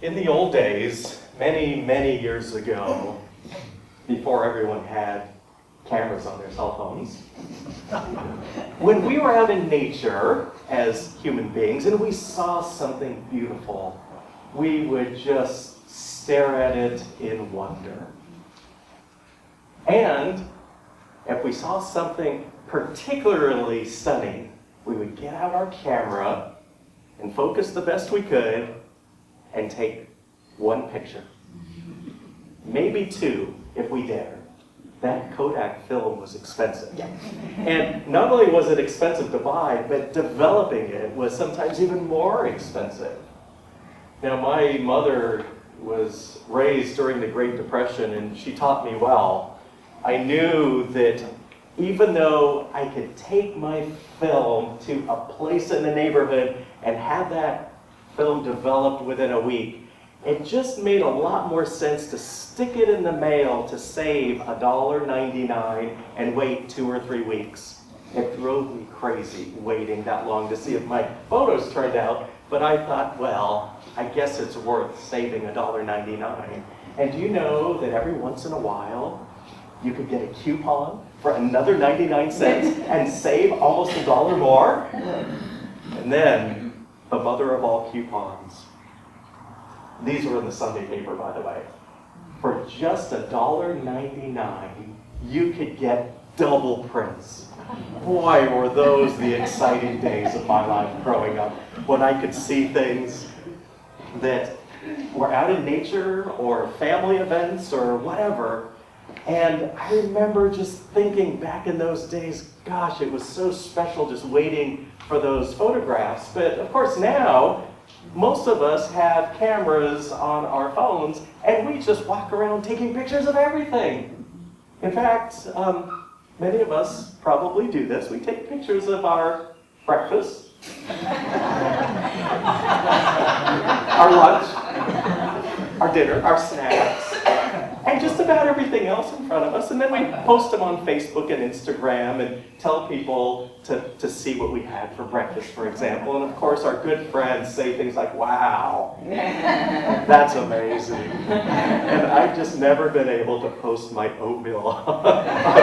In the old days, many, many years ago, before everyone had cameras on their cell phones, when we were out in nature as human beings and we saw something beautiful, we would just stare at it in wonder. And if we saw something particularly stunning, we would get out our camera and focus the best we could and take one picture. Maybe two, if we dared. That Kodak film was expensive. And not only was it expensive to buy, but developing it was sometimes even more expensive. Now, my mother was raised during the Great Depression, and she taught me well. I knew that even though I could take my film to a place in the neighborhood and have that film developed within a week, it just made a lot more sense to stick it in the mail to save $1.99 and wait 2 or 3 weeks. It drove me crazy waiting that long to see if my photos turned out, but I thought, well, I guess it's worth saving $1.99. And do you know that every once in a while, you could get a coupon for another 99 cents and save almost $1 more? And then, the mother of all coupons. These were in the Sunday paper, by the way. For just $1.99, you could get double prints. Boy, were those the exciting days of my life growing up, when I could see things that were out in nature or family events or whatever. And I remember just thinking back in those days, gosh, it was so special just waiting for those photographs. But of course now, most of us have cameras on our phones and we just walk around taking pictures of everything. In fact, many of us probably do this. We take pictures of our breakfast, our lunch, our dinner, our snacks, and just about everything else in front of us. And then we post them on Facebook and Instagram and tell people to see what we had for breakfast, for example. And of course, our good friends say things like, wow, that's amazing. And I've just never been able to post my oatmeal on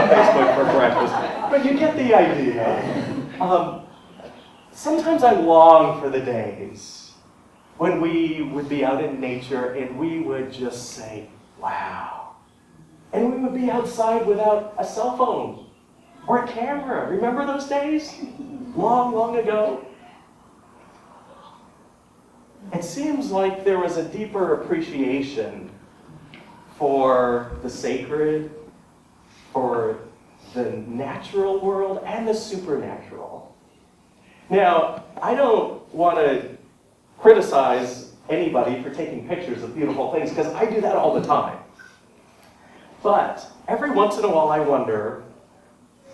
Facebook for breakfast. But you get the idea. Sometimes I long for the days when we would be out in nature and we would just say, wow. And we would be outside without a cell phone or a camera. Remember those days? Long, long ago. It seems like there was a deeper appreciation for the sacred, for the natural world, and the supernatural. Now, I don't want to criticize anybody for taking pictures of beautiful things, because I do that all the time. But every once in a while I wonder,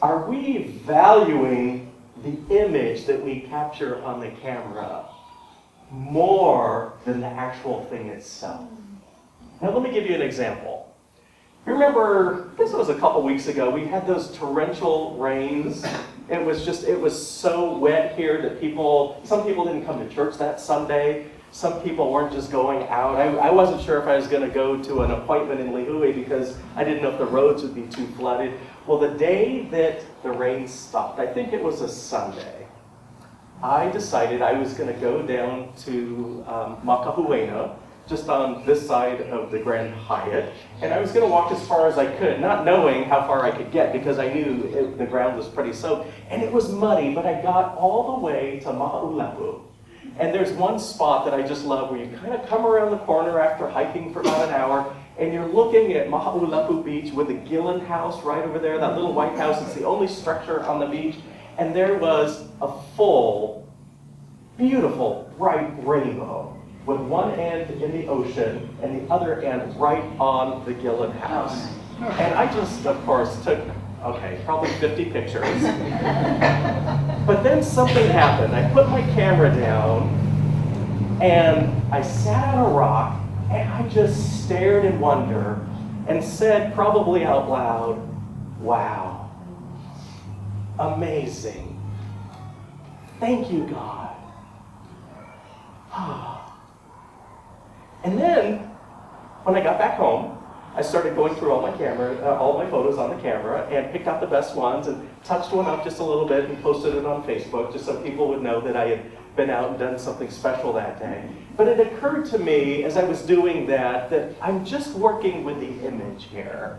are we valuing the image that we capture on the camera more than the actual thing itself? Now let me give you an example. You remember, I guess it was a couple weeks ago, we had those torrential rains. It was so wet here that some people didn't come to church that Sunday. Some people weren't just going out. I wasn't sure if I was going to go to an appointment in Lihue because I didn't know if the roads would be too flooded. Well, the day that the rain stopped, I think it was a Sunday, I decided I was going to go down to Makahuena, just on this side of the Grand Hyatt, and I was going to walk as far as I could, not knowing how far I could get because I knew the ground was pretty soaked. And it was muddy, but I got all the way to Ma'ulapu. And there's one spot that I just love where you kind of come around the corner after hiking for about an hour, and you're looking at Ma'ulapu Beach with the Gillen House right over there, that little white house. It's the only structure on the beach. And there was a full, beautiful, bright rainbow with one end in the ocean and the other end right on the Gillen House. And I just, of course, took, probably 50 pictures. But then something happened. I put my camera down and I sat on a rock and I just stared in wonder and said, probably out loud, wow, amazing. Thank you, God. And then, when I got back home, I started going through all my photos on the camera, and picked out the best ones and touched one up just a little bit and posted it on Facebook just so people would know that I had been out and done something special that day. But it occurred to me as I was doing that I'm just working with the image here.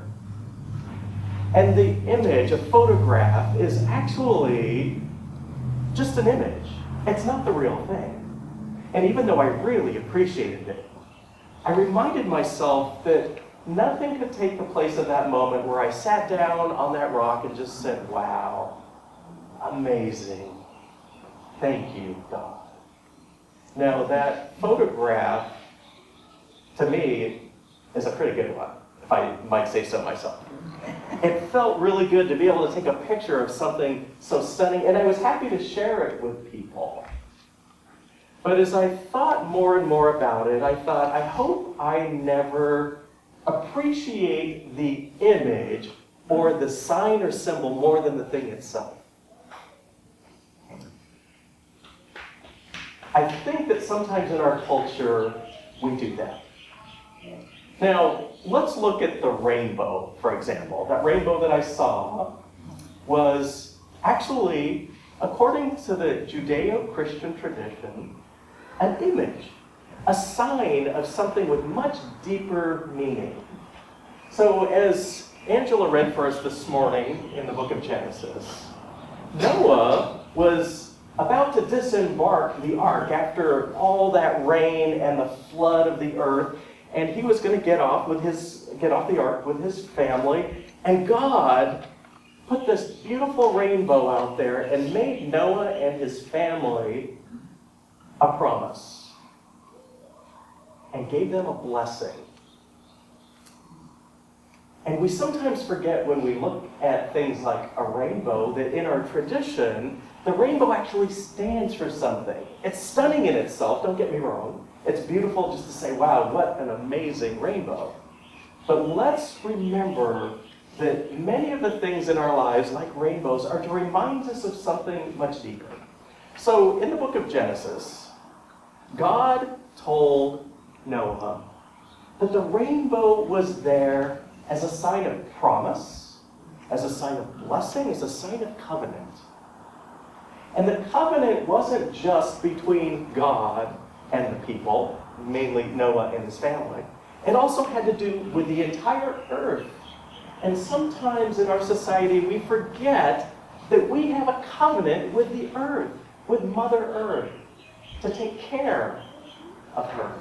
And the image, a photograph, is actually just an image. It's not the real thing. And even though I really appreciated it, I reminded myself that nothing could take the place of that moment where I sat down on that rock and just said, wow, amazing. Thank you, God. Now, that photograph, to me, is a pretty good one, if I might say so myself. It felt really good to be able to take a picture of something so stunning, and I was happy to share it with people. But as I thought more and more about it, I thought, I hope I never appreciate the image or the sign or symbol more than the thing itself. I think that sometimes in our culture, we do that. Now, let's look at the rainbow, for example. That rainbow that I saw was actually, according to the Judeo-Christian tradition, an image, a sign of something with much deeper meaning. So as Angela read for us this morning in the book of Genesis, Noah was about to disembark the ark after all that rain and the flood of the earth, and he was going to get off the ark with his family, and God put this beautiful rainbow out there and made Noah and his family a promise and gave them a blessing. And we sometimes forget when we look at things like a rainbow that in our tradition, the rainbow actually stands for something. It's stunning in itself, don't get me wrong. It's beautiful just to say, wow, what an amazing rainbow. But let's remember that many of the things in our lives, like rainbows, are to remind us of something much deeper. So in the book of Genesis, God told Noah that the rainbow was there as a sign of promise, as a sign of blessing, as a sign of covenant. And the covenant wasn't just between God and the people, mainly Noah and his family. It also had to do with the entire earth. And sometimes in our society we forget that we have a covenant with the earth, with Mother Earth, to take care of her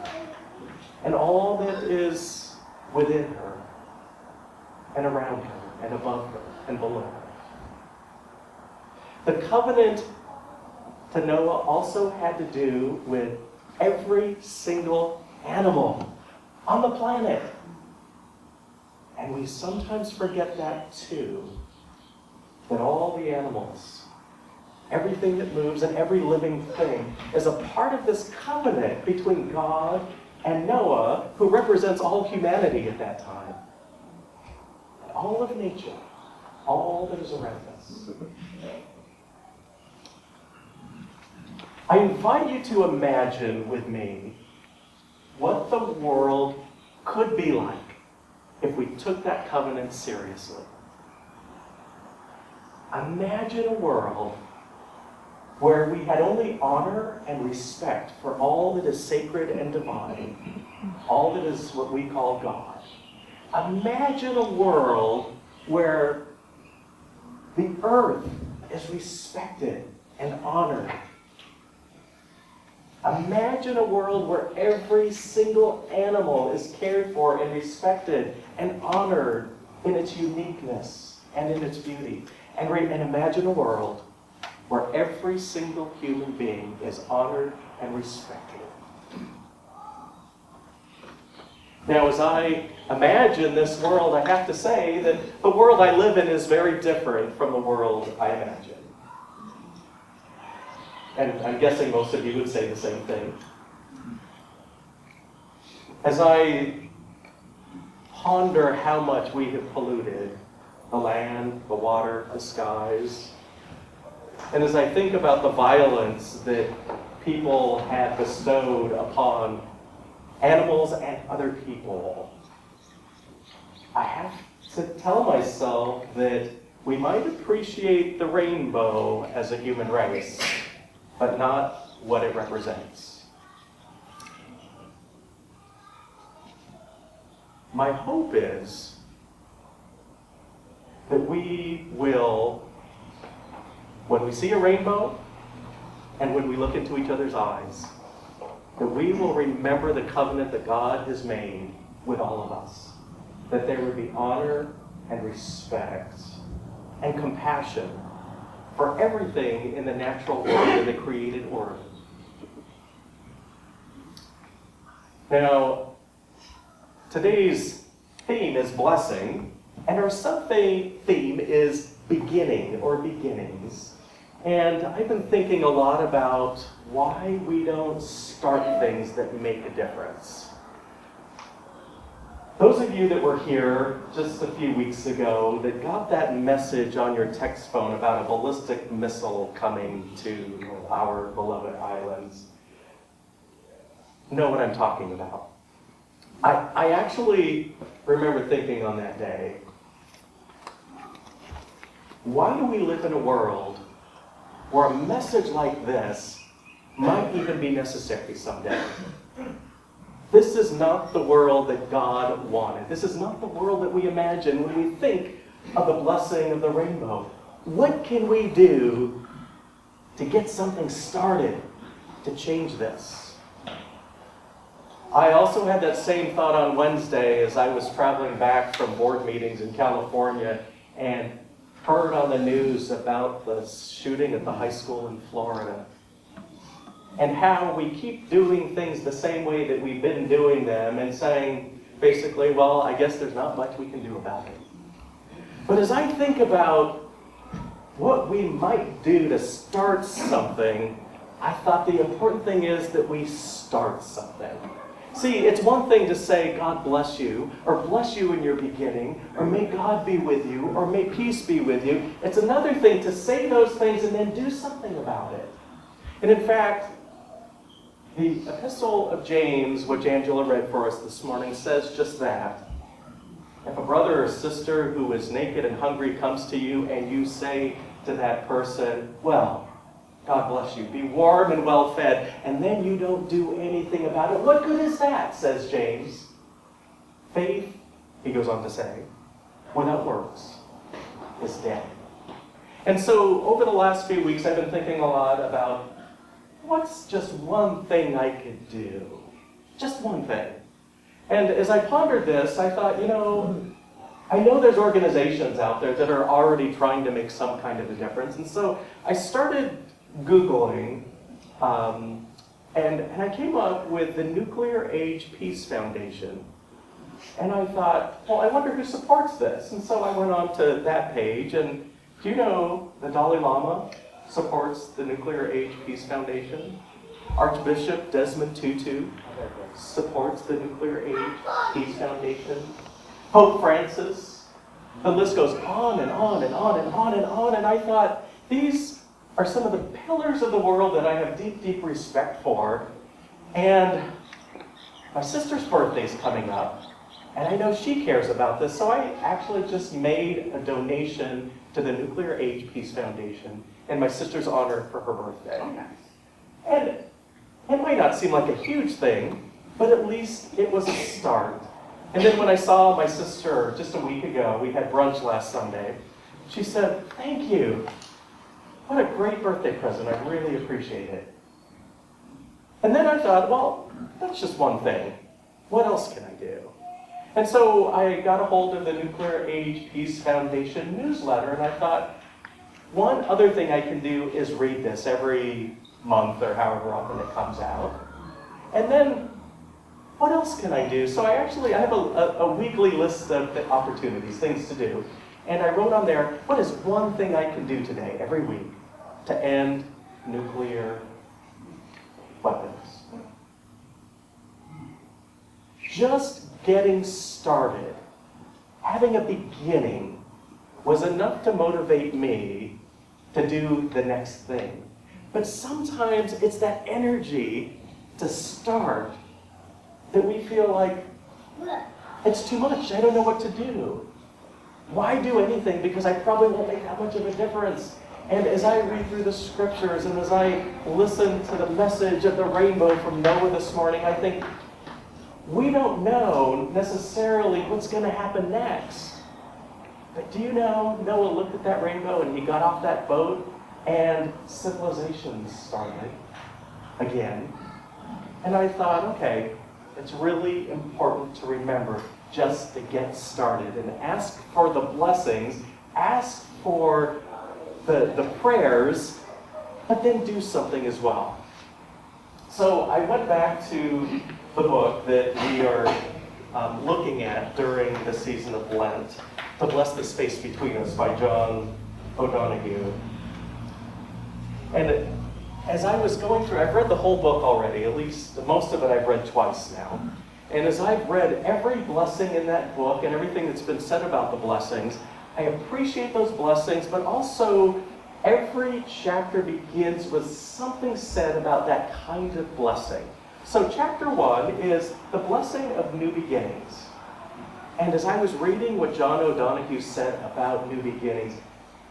and all that is within her and around her and above her and below her. The covenant to Noah also had to do with every single animal on the planet. And we sometimes forget that too, that all the animals, everything that moves and every living thing is a part of this covenant between God and Noah, who represents all humanity at that time. And all of nature, all that is around us. I invite you to imagine with me what the world could be like if we took that covenant seriously. Imagine a world where we had only honor and respect for all that is sacred and divine, all that is what we call God. Imagine a world where the earth is respected and honored. Imagine a world where every single animal is cared for and respected and honored in its uniqueness and in its beauty. And imagine a world where every single human being is honored and respected. Now, as I imagine this world, I have to say that the world I live in is very different from the world I imagine. And I'm guessing most of you would say the same thing. As I ponder how much we have polluted the land, the water, the skies, and as I think about the violence that people have bestowed upon animals, and other people. I have to tell myself that we might appreciate the rainbow as a human race, but not what it represents. My hope is that we will, when we see a rainbow and when we look into each other's eyes, that we will remember the covenant that God has made with all of us. That there would be honor and respect and compassion for everything in the natural world, in the created order. Now, today's theme is blessing, and our sub-theme is beginning or beginnings. And I've been thinking a lot about why we don't start things that make a difference. Those of you that were here just a few weeks ago that got that message on your text phone about a ballistic missile coming to our beloved islands know what I'm talking about. I actually remember thinking on that day, why do we live in a world where a message like this might even be necessary someday? This is not the world that God wanted. This is not the world that we imagine when we think of the blessing of the rainbow. What can we do to get something started to change this? I also had that same thought on Wednesday as I was traveling back from board meetings in California and heard on the news about the shooting at the high school in Florida. And how we keep doing things the same way that we've been doing them and saying, basically, well, I guess there's not much we can do about it. But as I think about what we might do to start something, I thought the important thing is that we start something. See, it's one thing to say, God bless you, or bless you in your beginning, or may God be with you, or may peace be with you. It's another thing to say those things and then do something about it. And in fact, the Epistle of James, which Angela read for us this morning, says just that. If a brother or sister who is naked and hungry comes to you and you say to that person, well, God bless you, be warm and well fed, and then you don't do anything about it, what good is that, says James. Faith, he goes on to say, without works is dead. And so over the last few weeks, I've been thinking a lot about what's just one thing I could do? Just one thing. And as I pondered this, I thought, I know there's organizations out there that are already trying to make some kind of a difference. And so I started Googling, and I came up with the Nuclear Age Peace Foundation. And I thought, well, I wonder who supports this. And so I went on to that page, and do you know the Dalai Lama supports the Nuclear Age Peace Foundation? Archbishop Desmond Tutu supports the Nuclear Age Peace Foundation. Pope Francis. The list goes on and on and on and on and on. And I thought, these are some of the pillars of the world that I have deep, deep respect for. And my sister's birthday's coming up. And I know she cares about this. So I actually just made a donation to the Nuclear Age Peace Foundation in my sister's honor for her birthday. And it might not seem like a huge thing, but at least it was a start. And then when I saw my sister just a week ago, we had brunch last Sunday, she said, thank you. What a great birthday present. I really appreciate it. And then I thought, well, that's just one thing. What else can I do? And so I got a hold of the Nuclear Age Peace Foundation newsletter, and I thought, one other thing I can do is read this every month or however often it comes out. And then, what else can I do? So I have a weekly list of opportunities, things to do. And I wrote on there, what is one thing I can do today, every week, to end nuclear weapons? Just getting started, having a beginning, was enough to motivate me to do the next thing. But sometimes it's that energy to start that we feel like, it's too much, I don't know what to do. Why do anything? Because I probably won't make that much of a difference. And as I read through the scriptures and as I listen to the message of the rainbow from Noah this morning, I think we don't know necessarily what's going to happen next. But do you know, Noah looked at that rainbow and he got off that boat and civilization started again. And I thought, okay, it's really important to remember just to get started and ask for the blessings, ask for the prayers, but then do something as well. So I went back to the book that we are looking at during the season of Lent, To Bless the Space Between Us by John O'Donohue. And as I was going through, I've read the whole book already, at least most of it I've read twice now. And as I've read every blessing in that book and everything that's been said about the blessings, I appreciate those blessings, but also every chapter begins with something said about that kind of blessing. So chapter 1 is the blessing of new beginnings. And as I was reading what John O'Donohue said about new beginnings,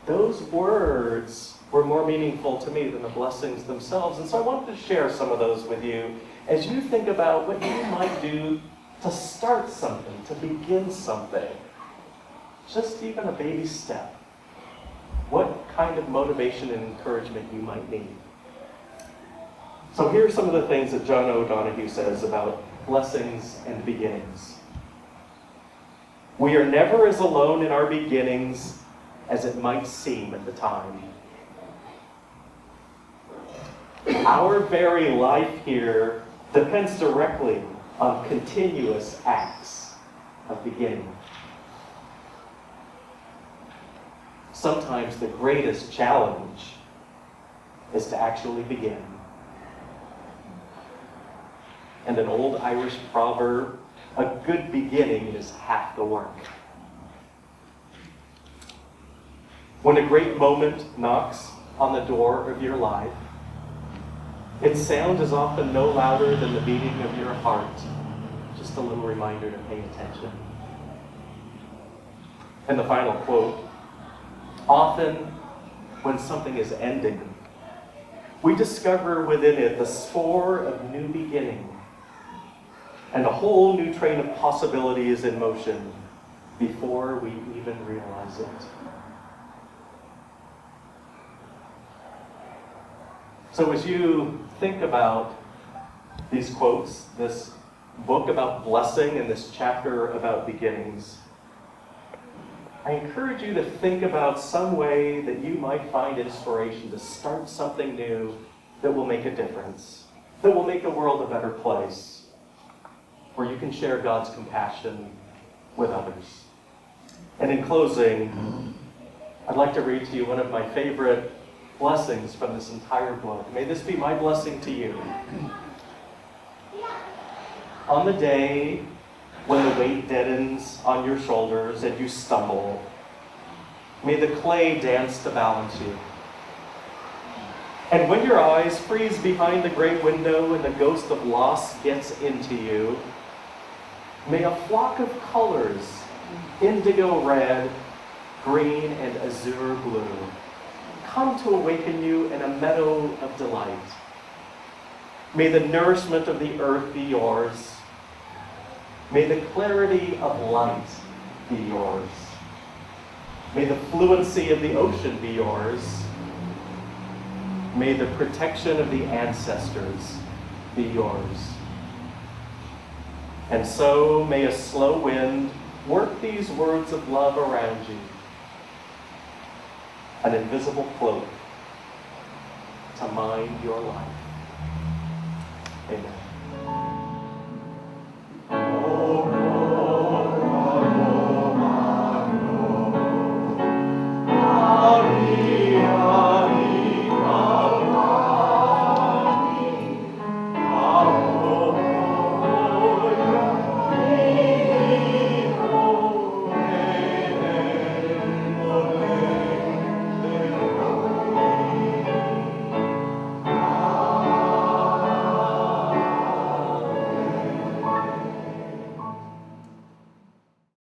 those words were more meaningful to me than the blessings themselves. And so I wanted to share some of those with you as you think about what you might do to start something, to begin something. Just even a baby step. What kind of motivation and encouragement you might need. So here are some of the things that John O'Donohue says about blessings and beginnings. We are never as alone in our beginnings as it might seem at the time. Our very life here depends directly on continuous acts of beginning. Sometimes the greatest challenge is to actually begin. And an old Irish proverb, a good beginning is half the work. When a great moment knocks on the door of your life, its sound is often no louder than the beating of your heart. Just a little reminder to pay attention. And the final quote, often when something is ending, we discover within it the spore of new beginning. And a whole new train of possibility is in motion before we even realize it. So as you think about these quotes, this book about blessing and this chapter about beginnings, I encourage you to think about some way that you might find inspiration to start something new that will make a difference, that will make the world a better place, where you can share God's compassion with others. And in closing, I'd like to read to you one of my favorite blessings from this entire book. May this be my blessing to you. On the day when the weight deadens on your shoulders and you stumble, may the clay dance to balance you. And when your eyes freeze behind the gray window and the ghost of loss gets into you, may a flock of colors, indigo red, green, and azure blue, come to awaken you in a meadow of delight. May the nourishment of the earth be yours. May the clarity of light be yours. May the fluency of the ocean be yours. May the protection of the ancestors be yours. And so may a slow wind work these words of love around you. An invisible cloak to mind your life. Amen.